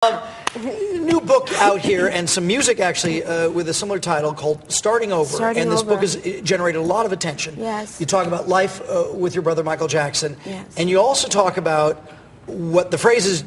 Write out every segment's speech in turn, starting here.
New book out here and some music actually with a similar title called Starting Over. And this book has generated a lot of attention. Yes. You talk about life with your brother Michael Jackson. Yes. And you also talk about what the phrases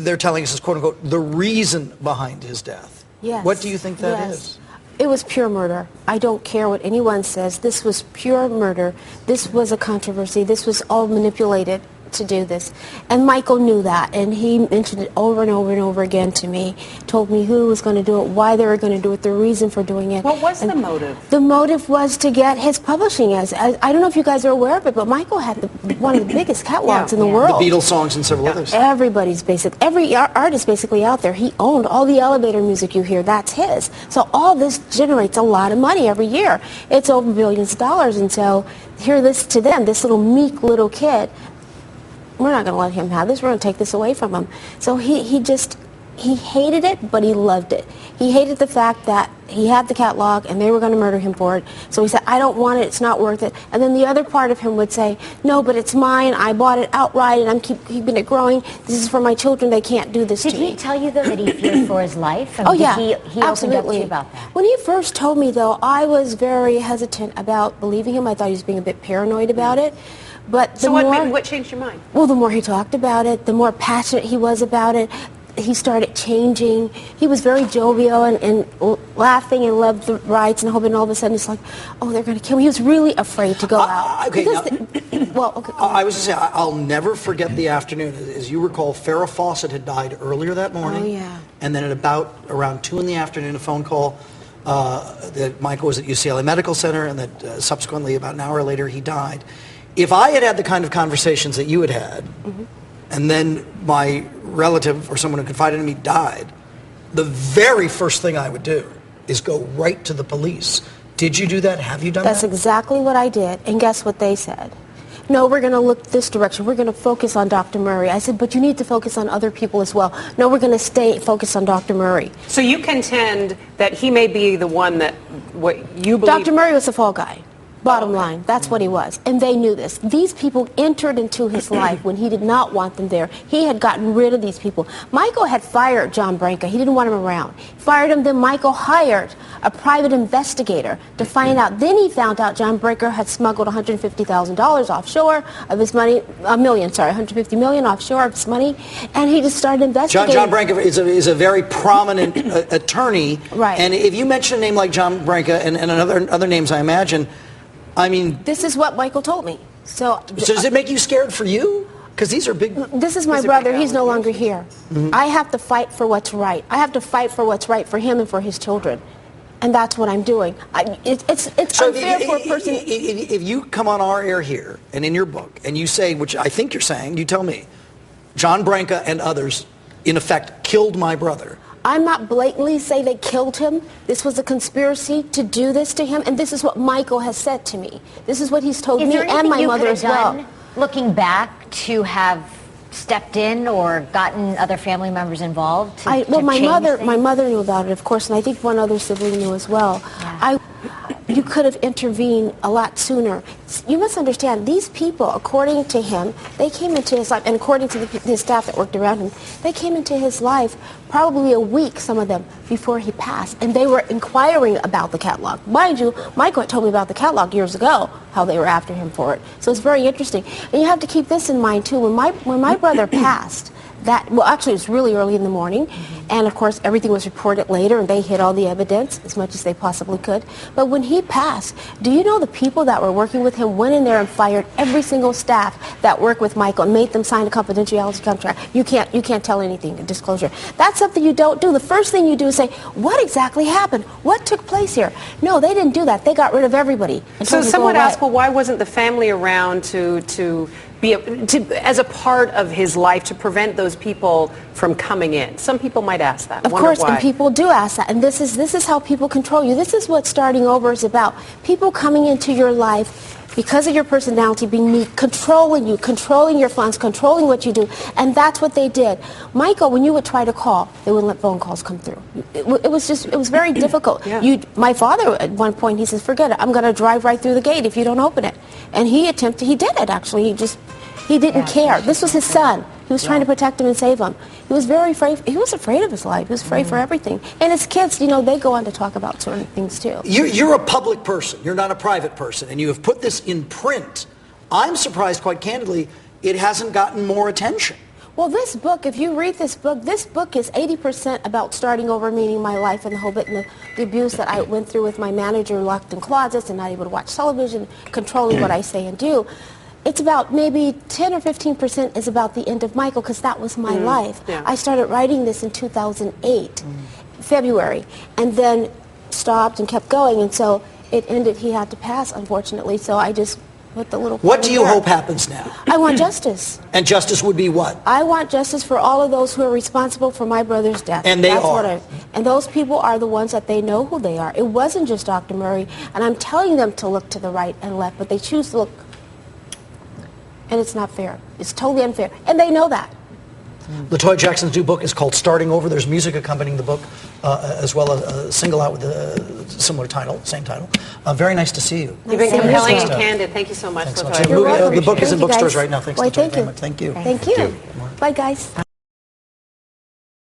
they're telling us is quote unquote the reason behind his death. Yes. What do you think that is? It was pure murder. I don't care what anyone says. This was pure murder. This was a controversy. This was all manipulated to do this. And Michael knew that, and he mentioned it over and over and over again to me, told me who was going to do it, why they were going to do it, the reason for doing it. What was the motive? The motive was to get his publishing. As I don't know if you guys are aware of it, but Michael had one of the biggest catalogs in the world. The Beatles songs and several others. Everybody's every artist basically out there, he owned all the elevator music you hear, that's his. So all this generates a lot of money every year. It's over billions of dollars, and so here this to them, this little meek little kid, we're not going to let him have this. We're going to take this away from him. So he hated it, but he loved it. He hated the fact that he had the catalog and they were going to murder him for it. So he said, I don't want it. It's not worth it. And then the other part of him would say, no, but it's mine. I bought it outright and I'm keeping it growing. This is for my children. They can't do this to me. Did he tell you, though, that he feared for his life? I mean, oh, yeah. He absolutely. opened up to you about that? When he first told me, though, I was very hesitant about believing him. I thought he was being a bit paranoid about it. But the what changed your mind? Well, the more he talked about it, the more passionate he was about it. He started changing. He was very jovial and laughing and loved the rights and hoping all of a sudden it's like, oh, they're going to kill me. He was really afraid to go out. Okay, I was going to say, I'll never forget the afternoon. As you recall, Farrah Fawcett had died earlier that morning. Oh, yeah. And then at around 2 in the afternoon, a phone call that Michael was at UCLA Medical Center and that subsequently about an hour later he died. If I had had the kind of conversations that you had had, and then my relative or someone who confided in me died, the very first thing I would do is go right to the police. Did you do that? Have you done that? That's exactly what I did. And guess what they said? No, we're going to look this direction. We're going to focus on Dr. Murray. I said, but you need to focus on other people as well. No, we're going to stay focused on Dr. Murray. So you contend that he may be the one that what you believe... Dr. Murray was the fall guy. Bottom line, that's what he was. And they knew this. These people entered into his life when he did not want them there. He had gotten rid of these people. Michael had fired John Branca. He didn't want him around. He fired him, then Michael hired a private investigator to find out. Then he found out John Branca had smuggled $150,000 offshore of his money, $150 million offshore of his money, and he just started investigating. John Branca is a very prominent attorney. Right. And if you mention a name like John Branca and other names, I imagine, I mean... This is what Michael told me. So does it make you scared for you? Because these are big... This is my brother. He's no longer here. I have to fight for what's right. I have to fight for what's right for him and for his children. And that's what I'm doing. It's so unfair for a person... If you come on our air here and in your book and you say, which I think you're saying, you tell me, John Branca and others, in effect, killed my brother... I'm not blatantly saying they killed him. This was a conspiracy to do this to him, and this is what Michael has said to me. This is what he's told me and my mother as well. Looking back, to have stepped in or gotten other family members involved? My mother knew about it, of course, and I think one other sibling knew as well. Yeah. You could have intervened a lot sooner. You must understand, these people, according to him, they came into his life, and according to his staff that worked around him, they came into his life probably a week, some of them, before he passed. And they were inquiring about the catalog. Mind you, Michael had told me about the catalog years ago, how they were after him for it. So it's very interesting. And you have to keep this in mind, too. When my brother passed, actually it was really early in the morning, and of course everything was reported later, and they hid all the evidence as much as they possibly could. But when he passed, do you know the people that were working with him went in there and fired every single staff that worked with Michael and made them sign a confidentiality contract? You can't tell anything, a disclosure. That's something you don't do. The first thing you do is say, what exactly happened? What took place here? No, they didn't do that. They got rid of everybody. So someone asked, well, why wasn't the family around to as a part of his life to prevent those people from coming in? Some people might ask that. Of course, and people do ask that. And this is how people control you. This is what starting over is about. People coming into your life because of your personality, being meek, controlling you, controlling your funds, controlling what you do. And that's what they did. Michael, when you would try to call, they wouldn't let phone calls come through. It was very difficult. Yeah. My father, at one point, he says, forget it. I'm going to drive right through the gate if you don't open it. And he did it, actually. He didn't care. This was his son. He was trying to protect him and save him. He was very afraid. He was afraid of his life. He was afraid for everything. And his kids, you know, they go on to talk about certain things too. You're a public person. You're not a private person. And you have put this in print. I'm surprised, quite candidly, it hasn't gotten more attention. Well, this book, if you read this book is 80% about starting over, meaning my life and the whole bit, and the abuse that I went through with my manager locked in closets and not able to watch television, controlling what I say and do. It's about maybe 10 or 15% is about the end of Michael, because that was my life. Yeah. I started writing this in 2008, February, and then stopped and kept going, and so it ended. He had to pass, unfortunately, so I just put the little... What do you there. hope happens now? I want justice. And justice would be what? I want justice for all of those who are responsible for my brother's death. And they That's are. What and those people are the ones that they know who they are. It wasn't just Dr. Murray, and I'm telling them to look to the right and left, but they choose to look, and it's not fair. It's totally unfair, and they know that. Tойya Jackson's new book is called Starting Over. There's music accompanying the book, as well as a single out with a similar title, same title. Very nice to see you. You've been Thank you. compelling and candid. Thank you so much, Thanks so Latoya. much. You're welcome. The book is in Thank you, bookstores guys. right now. Thanks, Why, Latoya, thank very you. much. Thank you. Thank you. Bye, guys.